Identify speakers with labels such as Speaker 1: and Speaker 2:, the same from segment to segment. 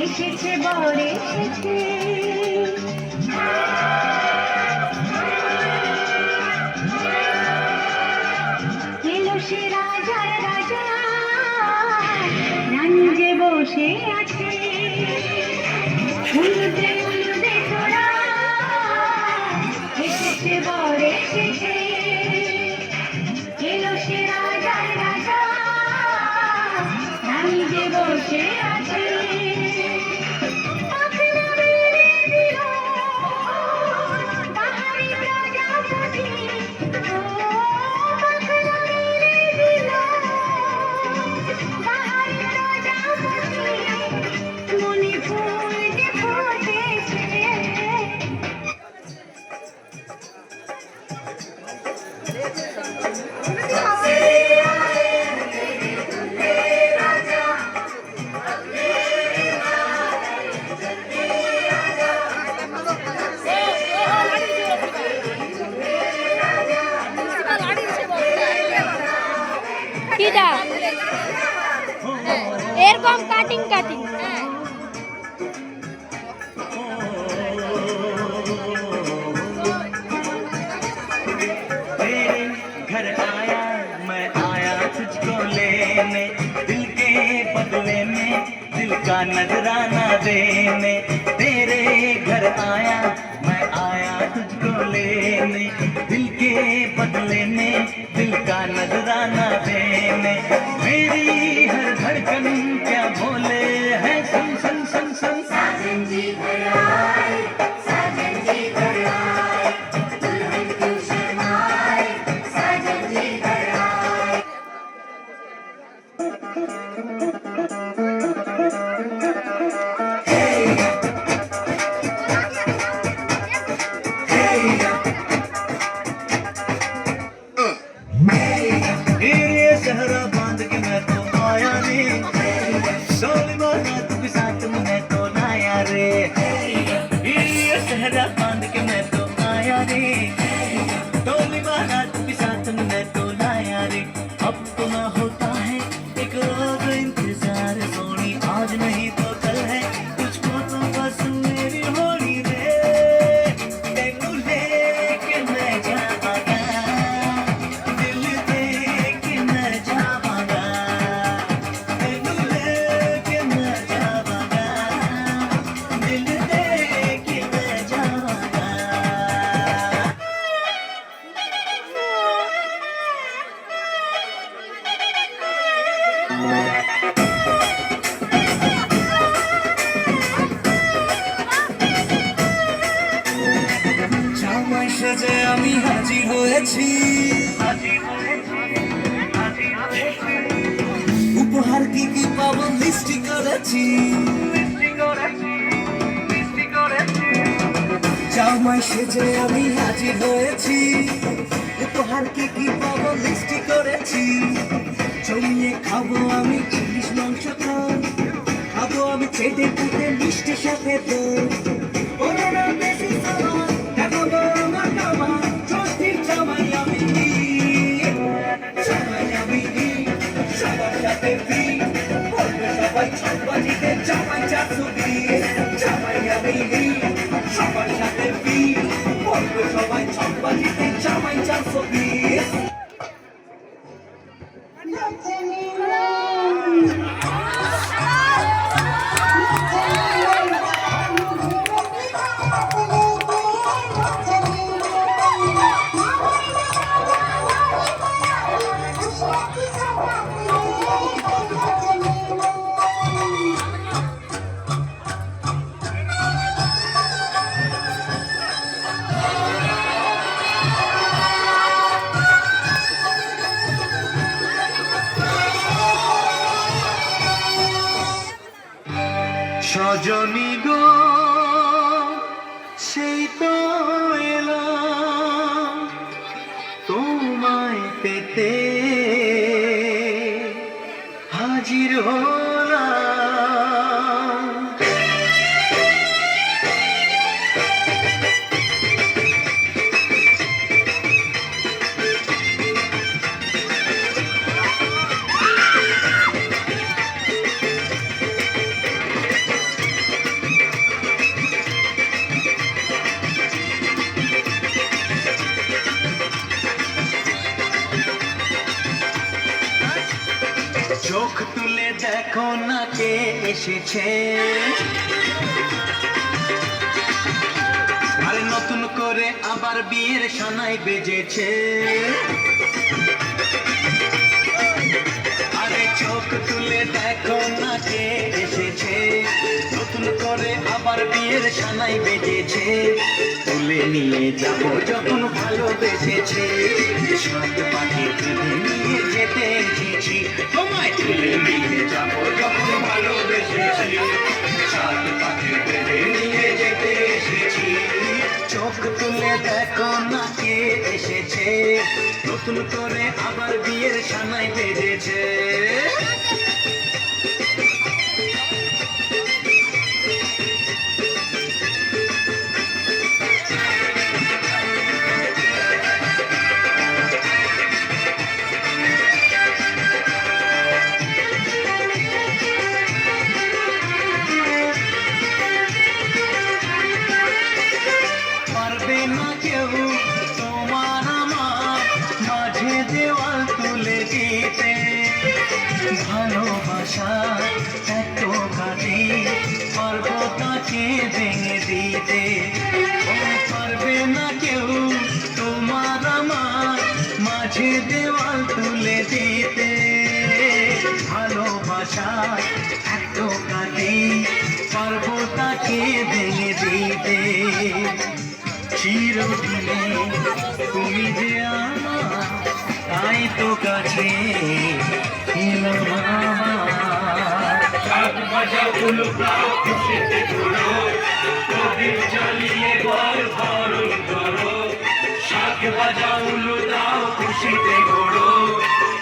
Speaker 1: এসেছে বর এসেছে এলো সে রাজার রাজা রানী যে বসে আছে উলুদে উলুদে তোরা এসেছে বর এসেছে এলো সে রাজার রাজা রানী যে বসে আছে এরকম কাটিং কাটিং
Speaker 2: घर आया मैं आया तुझको लेने दिल के बदले में दिल का नजराना देने तेरे घर आया मैं आया तुझको लेने दिल के बदले में दिल का नजराना देने मेरी हर धड़कन क्या बोले है सुन सुन सुन सुन साजन जी घर आए साजन जी घर आए दुल्हन क्यों शर्माए साजन जी घर आए सहरा बांध के मैं तो आया रे सोली बारात के साथ मैं तो लाया रे ये सहरा बांध के मैं तो आया रे सोली बारात के साथ मैं तो लाया रे अब तो ना होता है एक रोज इंतजार सोनी आज नहीं तो कल है तुझको तो बस मेरी होली रे तेनू लेके मैं जावांगा दिल दे के मैं जावांगा तेनू लेके मैं जावांगा दिल दे के मैं जावांगा জামাই সেজে আমি হাজির হয়েছি উপহার কি কি পাবো লিস্টি করেছি জামাই সেজে আমি হাজির হয়েছি উপহার কি কি পাবো লিস্টি করেছি জমিয়ে খাবো আমি ইলিশ মাংস খাবো আমি চেটে পুটে মিষ্টি সাথে তো করোনা বেশি সামান দেখাবো আমার কামান চোদ্দির জামাই আমি সবার সাথে বলবে সবাই ছকবাজিতে জামাই 420 জামাই আমি সবার সাথে বলবে সবাই ছকবাজিতে জামাই 420
Speaker 1: Thank you.
Speaker 2: রজনী গো সেই তো এলাম তোমায় পেতে হাজির হলাম। চোখ তুলে দেখো না কে এসেছে, আরে নতুন করে আবার বিয়ের সানাই বেজেছে। আরে চোখ তুলে দেখো না কে এসেছে, নতুন করে আবার বিয়ের সানাই বেজেছে। তুলে নিয়ে যাব যখন ভালোবেসেছে, সাত পাখি তুলে নিয়ে যেতে এসেছি। তোমায় তুলে নিয়ে যাব যখন ভালোবেসেছি, সাত পাখি তুলে নিয়ে যেতে এসেছি। চোখ তুলে দেখো না কে এসেছে, নতুন করে আবার বিয়ের সানাই বেজেছে। পারবে না কেউ তোমার আমার মাঝে দেওয়াল তুলে দিতে, ভালোবাসা এত কাজে পারবো তাকে ভেঙে দিতে। পারবে না কেউ তোমার আমার মাঝে দেওয়াল তুলে দিতে, ভালোবাসা এত কাজে পারবো তাকে ভেঙে দিতে। চিরদিনে তুমি যে আমার, তাই তো কাছে এলাম আমার।
Speaker 3: সাত বাজাও উলুদাও খুশিতে ঘোরো, প্রদীপ জ্বালিয়ে ঘর বরণ করো। সাত বাজাও উলুদাও খুশিতে ঘোরো,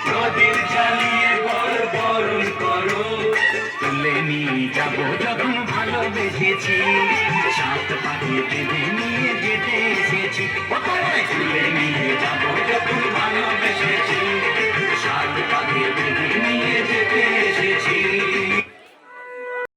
Speaker 3: প্রদীপ জ্বালিয়ে ঘর বরণ করো।
Speaker 2: তুলে নিয়ে যাব যখন ভালোবেসেছি, সাত পাখি বেঁধে নিয়ে